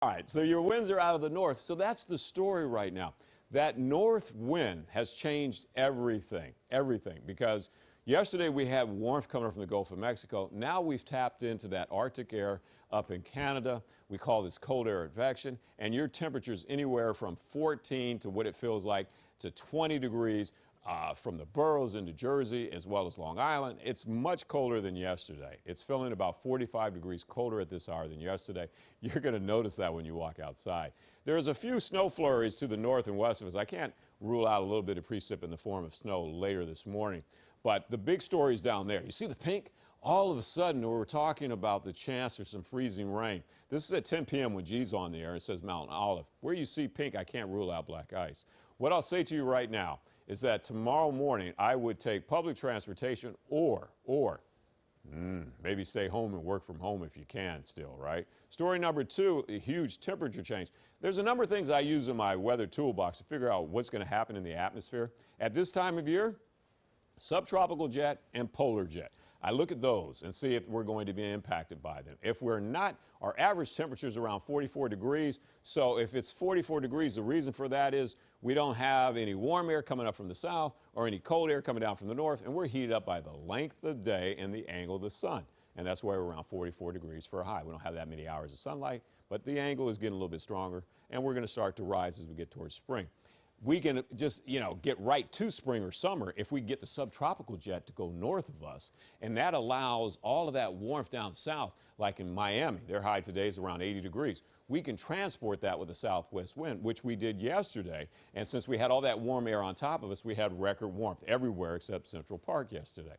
All right, so your winds are out of the north. So that's the story right now. That north wind has changed everything, because yesterday we had warmth coming up from the Gulf of Mexico. Now we've tapped into that Arctic air up in Canada. We call this cold air advection, and your temperatures anywhere from 14 to what it feels like to 20 degrees. From the boroughs into Jersey as well as Long Island. It's much colder than yesterday. It's feeling about 45 degrees colder at this hour than yesterday. You're going to notice that when you walk outside. There's a few snow flurries to the north and west of us. I can't rule out a little bit of precip in the form of snow later this morning. But the big story is down there. You see the pink? All of a sudden, we're talking about the chance for some freezing rain. This is at 10 p.m. when G's on the air. It says Mountain Olive. Where you see pink, I can't rule out black ice. What I'll say to you right now is that tomorrow morning, I would take public transportation or maybe stay home and work from home if you can still, right? Story number two, a huge temperature change. There's a number of things I use in my weather toolbox to figure out what's going to happen in the atmosphere. At this time of year, subtropical jet and polar jet. I look at those and see if we're going to be impacted by them. If we're not, our average temperature is around 44 degrees. So if it's 44 degrees, the reason for that is we don't have any warm air coming up from the south or any cold air coming down from the north, and we're heated up by the length of the day and the angle of the sun. And that's why we're around 44 degrees for a high. We don't have that many hours of sunlight, but the angle is getting a little bit stronger, and we're going to start to rise as we get towards spring. We can just, get right to spring or summer if we get the subtropical jet to go north of us. And that allows all of that warmth down south, like in Miami. Their high today is around 80 degrees. We can transport that with a southwest wind, which we did yesterday. And since we had all that warm air on top of us, we had record warmth everywhere except Central Park yesterday.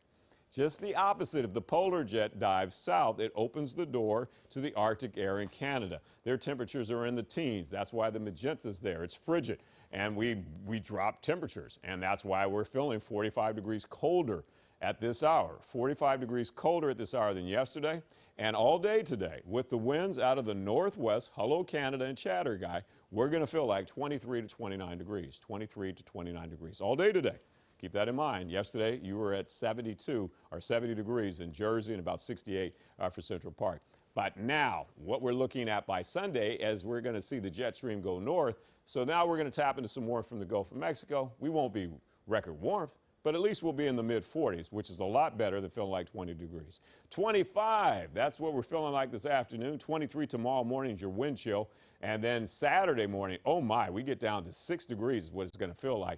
Just the opposite. If the polar jet dives south, it opens the door to the Arctic air in Canada. Their temperatures are in the teens. That's why the magenta's there. It's frigid. And we drop temperatures. And that's why we're feeling 45 degrees colder at this hour. 45 degrees colder at this hour than yesterday. And all day today, with the winds out of the northwest, hello Canada and chatter guy, we're going to feel like 23 to 29 degrees. 23 to 29 degrees all day today. Keep that in mind. Yesterday, you were at 72 or 70 degrees in Jersey and about 68 for Central Park. But now, what we're looking at by Sunday is we're going to see the jet stream go north. So now we're going to tap into some warmth from the Gulf of Mexico. We won't be record warmth, but at least we'll be in the mid-40s, which is a lot better than feeling like 20 degrees. 25, that's what we're feeling like this afternoon. 23 tomorrow morning is your wind chill. And then Saturday morning, oh my, we get down to 6 degrees is what it's going to feel like.